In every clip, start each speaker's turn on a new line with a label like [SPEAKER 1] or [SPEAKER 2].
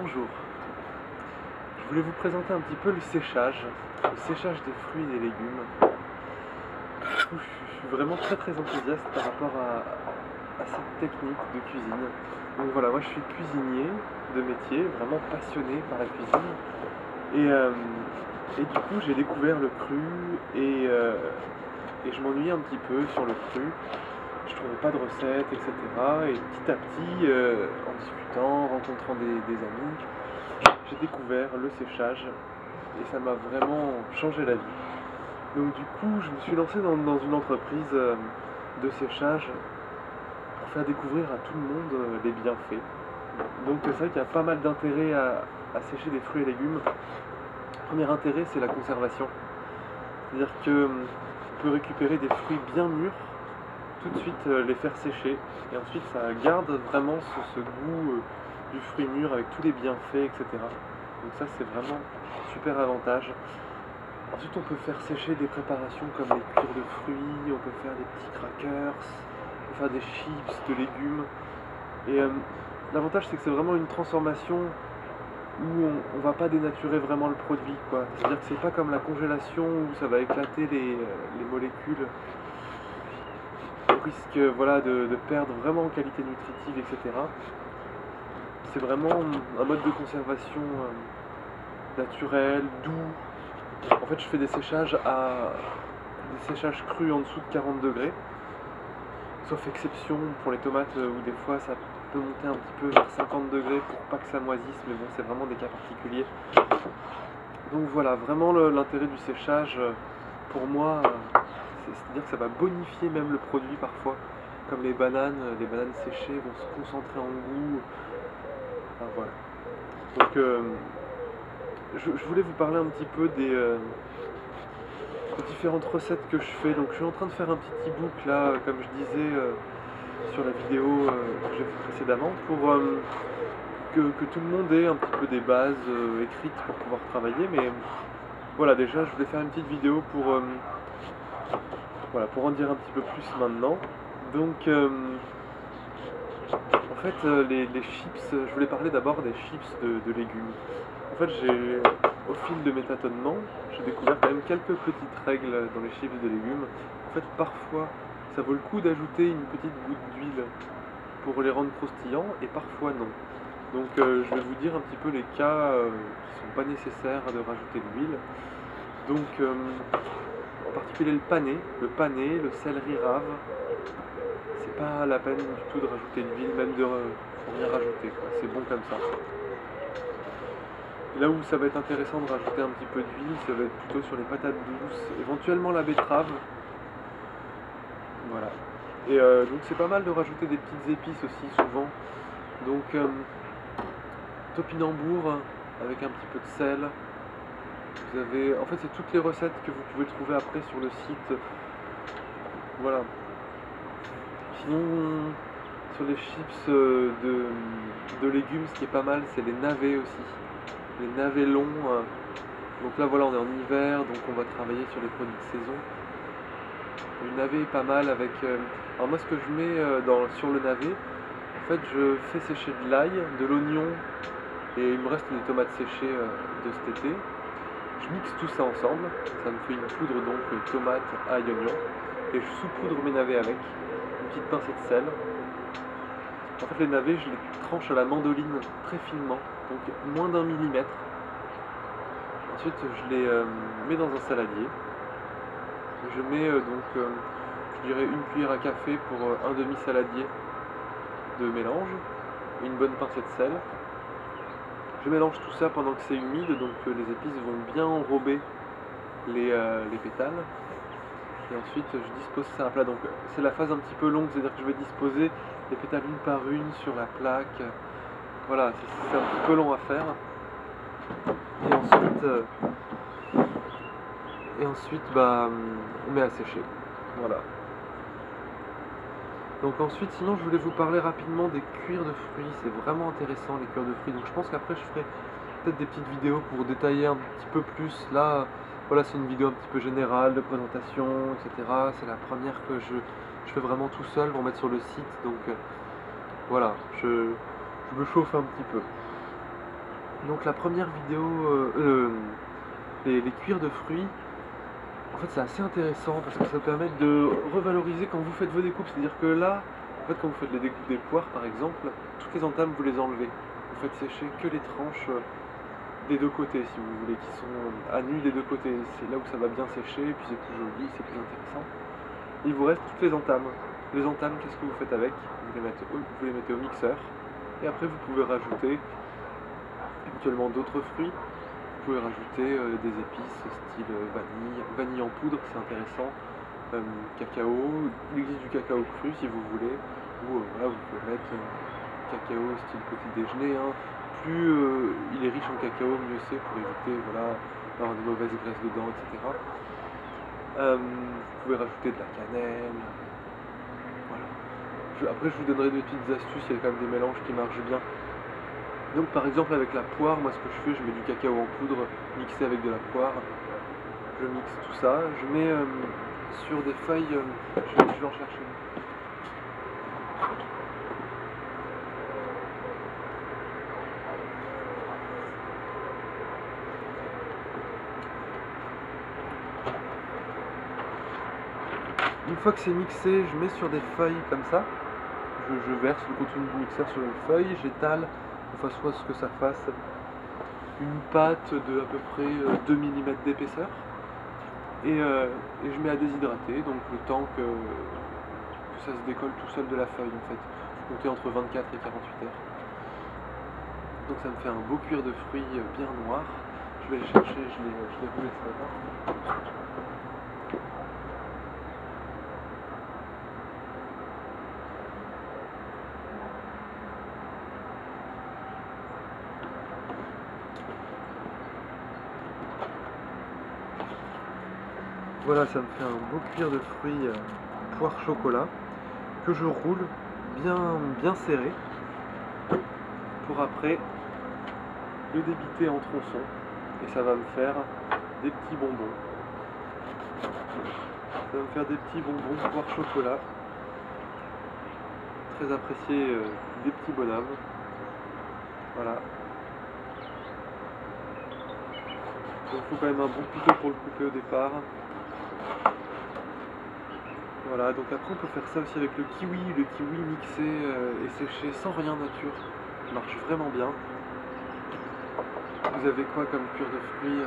[SPEAKER 1] Bonjour, je voulais vous présenter un petit peu le séchage des fruits et des légumes. Je suis vraiment très enthousiaste par rapport à cette technique de cuisine. Donc voilà, moi je suis cuisinier de métier, vraiment passionné par la cuisine. Et du coup j'ai découvert le cru et je m'ennuyais un petit peu sur le cru. Je trouvais pas de recettes, etc. Et petit à petit, en discutant, en rencontrant des amis, j'ai découvert le séchage et ça m'a vraiment changé la vie. Donc du coup, je me suis lancé dans une entreprise de séchage pour faire découvrir à tout le monde les bienfaits. Donc c'est vrai qu'il y a pas mal d'intérêt à sécher des fruits et légumes. Le premier intérêt, c'est la conservation. C'est-à-dire qu'on peut récupérer des fruits bien mûrs, tout de suite les faire sécher, et ensuite ça garde vraiment ce goût du fruit mûr avec tous les bienfaits, etc. Donc ça c'est vraiment un super avantage. Ensuite on peut faire sécher des préparations comme les cuirs de fruits, on peut faire des petits crackers, on peut faire des chips de légumes. Et l'avantage c'est que c'est vraiment une transformation où on va pas dénaturer vraiment le produit, quoi. C'est-à-dire que c'est pas comme la congélation où ça va éclater les molécules. On risque voilà, de perdre vraiment en qualité nutritive, etc. C'est vraiment un mode de conservation naturel, doux. En fait, je fais des séchages crus en dessous de 40 degrés, sauf exception pour les tomates où des fois ça peut monter un petit peu vers 50 degrés pour pas que ça moisisse, mais bon, c'est vraiment des cas particuliers. Donc voilà, vraiment l'intérêt du séchage, pour moi, c'est-à-dire que ça va bonifier même le produit parfois, comme les bananes séchées vont se concentrer en goût. Enfin, voilà. Donc je voulais vous parler un petit peu des différentes recettes que je fais. Donc je suis en train de faire un petit e-book là, comme je disais sur la vidéo que j'ai fait précédemment, pour que tout le monde ait un petit peu des bases écrites pour pouvoir travailler. Mais voilà, déjà je voulais faire une petite vidéo pour en dire un petit peu plus maintenant. Donc en fait les chips, je voulais parler d'abord des chips de légumes. En fait au fil de mes tâtonnements, j'ai découvert quand même quelques petites règles dans les chips de légumes. En fait parfois ça vaut le coup d'ajouter une petite goutte d'huile pour les rendre croustillants et parfois non. Donc je vais vous dire un petit peu les cas qui ne sont pas nécessaires de rajouter de l'huile. Donc en particulier le pané, le céleri rave, c'est pas la peine du tout de rajouter de l'huile, même de rien rajouter, c'est bon comme ça. Et là où ça va être intéressant de rajouter un petit peu d'huile, ça va être plutôt sur les patates douces, éventuellement la betterave. Voilà. Et donc c'est pas mal de rajouter des petites épices aussi souvent. Donc topinambour avec un petit peu de sel. Vous avez, en fait c'est toutes les recettes que vous pouvez trouver après sur le site. Voilà. Sinon sur les chips de légumes, ce qui est pas mal, c'est les navets aussi. Les navets longs. Donc là voilà, on est en hiver, donc on va travailler sur les produits de saison. Le navet est pas mal avec... alors moi ce que je mets sur le navet, en fait je fais sécher de l'ail, de l'oignon et il me reste des tomates séchées de cet été. Je mixe tout ça ensemble, ça me fait une poudre donc tomate, ail, oignon, et je saupoudre mes navets avec, une petite pincée de sel. En fait les navets je les tranche à la mandoline très finement, donc moins d'1 millimètre. Ensuite je les mets dans un saladier. Je mets je dirais une cuillère à café pour un demi-saladier de mélange, une bonne pincée de sel. Je mélange tout ça pendant que c'est humide, donc les épices vont bien enrober les pétales. Et ensuite je dispose ça à plat. Donc c'est la phase un petit peu longue, c'est-à-dire que je vais disposer les pétales une par une sur la plaque. Voilà, c'est un petit peu long à faire. Et ensuite on met à sécher. Voilà. Donc ensuite, sinon je voulais vous parler rapidement des cuirs de fruits. C'est vraiment intéressant les cuirs de fruits. Donc je pense qu'après je ferai peut-être des petites vidéos pour détailler un petit peu plus. Là, voilà, c'est une vidéo un petit peu générale de présentation, etc. C'est la première que je fais vraiment tout seul pour mettre sur le site. Donc voilà, je me chauffe un petit peu. Donc la première vidéo, les cuirs de fruits, en fait c'est assez intéressant parce que ça permet de revaloriser quand vous faites vos découpes. C'est-à-dire que là, en fait quand vous faites les découpes des poires par exemple, toutes les entames vous les enlevez. Vous faites sécher que les tranches des deux côtés si vous voulez, qui sont à nu des deux côtés. C'est là où ça va bien sécher, et puis c'est plus joli, c'est plus intéressant. Il vous reste toutes les entames. Les entames, qu'est-ce que vous faites avec? Vous les mettez au mixeur, et après vous pouvez rajouter éventuellement d'autres fruits. Vous pouvez rajouter des épices style vanille en poudre, c'est intéressant, cacao, il existe du cacao cru si vous voulez, ou voilà, vous pouvez mettre cacao style petit déjeuner, hein. Plus il est riche en cacao, mieux c'est pour éviter voilà, d'avoir des mauvaises graisses dedans, etc. Vous pouvez rajouter de la cannelle, voilà. Après je vous donnerai des petites astuces, il y a quand même des mélanges qui marchent bien. Donc par exemple avec la poire, moi ce que je fais, je mets du cacao en poudre mixé avec de la poire. Je mixe tout ça, je mets sur des feuilles, je vais en chercher une. Une fois que c'est mixé, je mets sur des feuilles comme ça. Je verse le contenu du mixeur sur une feuille, j'étale de façon à ce que ça fasse une pâte de à peu près 2 mm d'épaisseur. Et je mets à déshydrater, donc le temps que ça se décolle tout seul de la feuille en fait. Faut compter entre 24 et 48 heures. Donc ça me fait un beau cuir de fruits bien noir. Je vais le chercher, je l'ai roulé ce matin. Voilà, ça me fait un beau cuir de fruits poire chocolat que je roule bien serré pour après le débiter en tronçons et ça va me faire des petits bonbons. Ça va me faire des petits bonbons poire chocolat, très apprécié des petits bonhommes. Voilà. Il faut quand même un bon couteau pour le couper au départ. Voilà, donc après on peut faire ça aussi avec le kiwi mixé et séché sans rien nature, ça marche vraiment bien. Vous avez quoi comme cuir de fruits?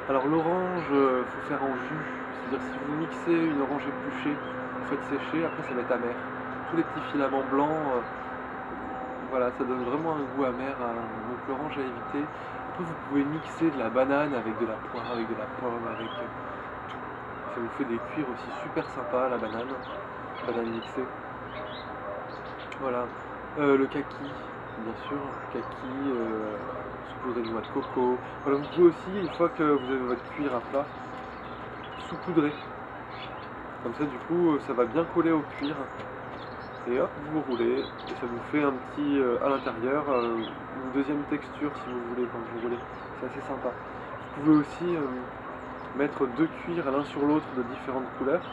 [SPEAKER 1] Alors l'orange, faut faire en jus, c'est-à-dire si vous mixez une orange épluchée, vous faites sécher, après ça va être amer. Tous les petits filaments blancs, voilà, ça donne vraiment un goût amer, donc l'orange à éviter. Après vous pouvez mixer de la banane avec de la poire, avec de la pomme, avec tout. Ça vous fait des cuirs aussi super sympas, la banane mixée. Voilà, le kaki, bien sûr, kaki, saupoudré de noix de coco. Voilà, vous pouvez aussi, une fois que vous avez votre cuir à plat, saupoudrer. Comme ça, du coup, ça va bien coller au cuir. Et hop, vous roulez, et ça vous fait un petit, à l'intérieur, une deuxième texture si vous voulez, quand vous roulez. C'est assez sympa. Vous pouvez aussi mettre deux cuirs l'un sur l'autre de différentes couleurs,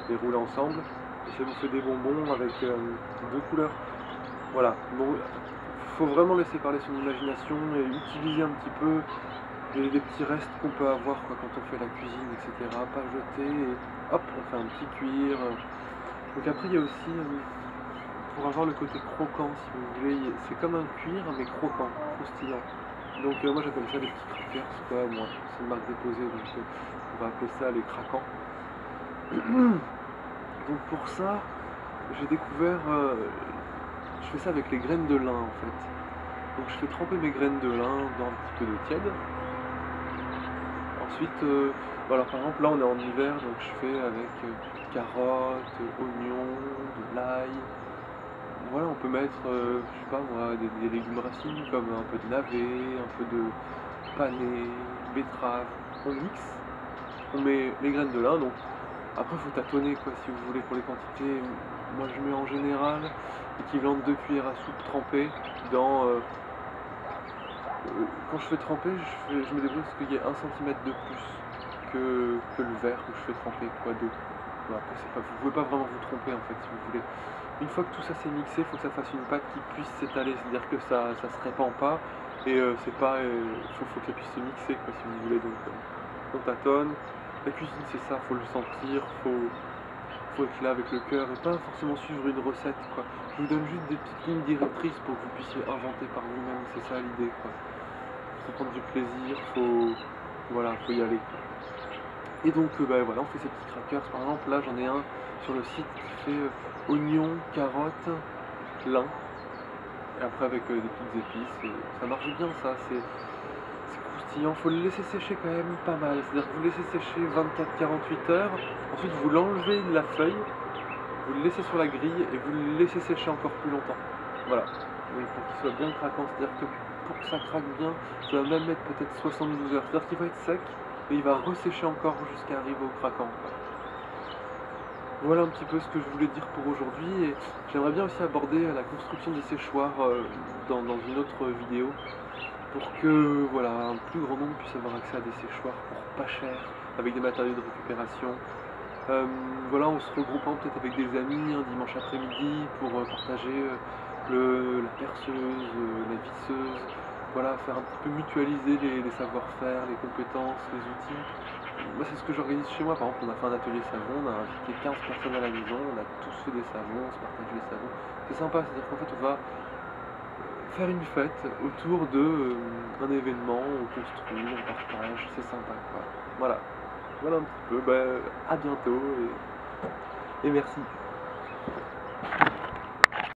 [SPEAKER 1] les rouler ensemble, et ça vous fait des bonbons avec deux couleurs. Voilà, bon, faut vraiment laisser parler son imagination et utiliser un petit peu les petits restes qu'on peut avoir quoi, quand on fait la cuisine, etc. Pas jeter, et hop, on fait un petit cuir. Donc après il y a aussi, pour avoir le côté croquant si vous voulez, c'est comme un cuir mais croquant, croustillant. Donc moi j'appelle ça des petits crackers, c'est quoi moi, c'est une marque déposée, donc on va appeler ça les craquants. Donc pour ça, j'ai découvert, je fais ça avec les graines de lin en fait. Donc je fais tremper mes graines de lin dans un petit peu d'eau tiède. Ensuite, alors par exemple là on est en hiver, donc je fais avec carottes, oignons, de l'ail. Voilà, on peut mettre, je sais pas moi, des légumes racines comme un peu de navet, un peu de panais, betterave. On mixe, on met les graines de lin, donc après il faut tâtonner quoi si vous voulez pour les quantités. Moi je mets en général l'équivalent de 2 cuillères à soupe trempées dans... quand je fais tremper, je me débrouille parce qu'il y a 1 cm de plus que le verre où je fais tremper quoi d'eau. Bon, après vous pouvez pas vraiment vous tromper en fait si vous voulez. Une fois que tout ça s'est mixé, il faut que ça fasse une pâte qui puisse s'étaler, c'est-à-dire que ça se répand pas Et c'est pas... faut que la puisse se mixer, quoi, si vous voulez, donc on tâtonne. La cuisine, c'est ça, faut le sentir, faut être là avec le cœur et pas forcément suivre une recette, quoi. Je vous donne juste des petites lignes directrices pour que vous puissiez inventer par vous-même, c'est ça l'idée, quoi. Faut prendre du plaisir, voilà, faut y aller. Et donc, bah, voilà, on fait ces petits crackers, par exemple, là j'en ai un sur le site qui fait oignons, carottes, lin, et après avec des petites épices, et ça marche bien ça, c'est croustillant, faut le laisser sécher quand même pas mal, c'est-à-dire que vous le laissez sécher 24-48 heures, ensuite vous l'enlevez de la feuille, vous le laissez sur la grille et vous le laissez sécher encore plus longtemps. Voilà, donc pour qu'il soit bien craquant, c'est-à-dire que pour que ça craque bien, ça va même mettre peut-être 72 heures, c'est-à-dire qu'il va être sec, et il va ressécher encore jusqu'à arriver au craquant. Voilà un petit peu ce que je voulais dire pour aujourd'hui, et j'aimerais bien aussi aborder la construction des séchoirs dans une autre vidéo, pour que voilà, un plus grand nombre puisse avoir accès à des séchoirs pour pas cher, avec des matériaux de récupération. Voilà, en se regroupant peut-être avec des amis un dimanche après-midi pour partager la perceuse, la visseuse, voilà, faire un petit peu mutualiser les savoir-faire, les compétences, les outils. Moi, c'est ce que j'organise chez moi. Par exemple, on a fait un atelier savon, on a invité 15 personnes à la maison, on a tous fait des savons, on se partage les savons. C'est sympa, c'est-à-dire qu'en fait, on va faire une fête autour d'un événement, on construit, on partage, c'est sympa, quoi. Voilà, voilà un petit peu. Bah, à bientôt et merci.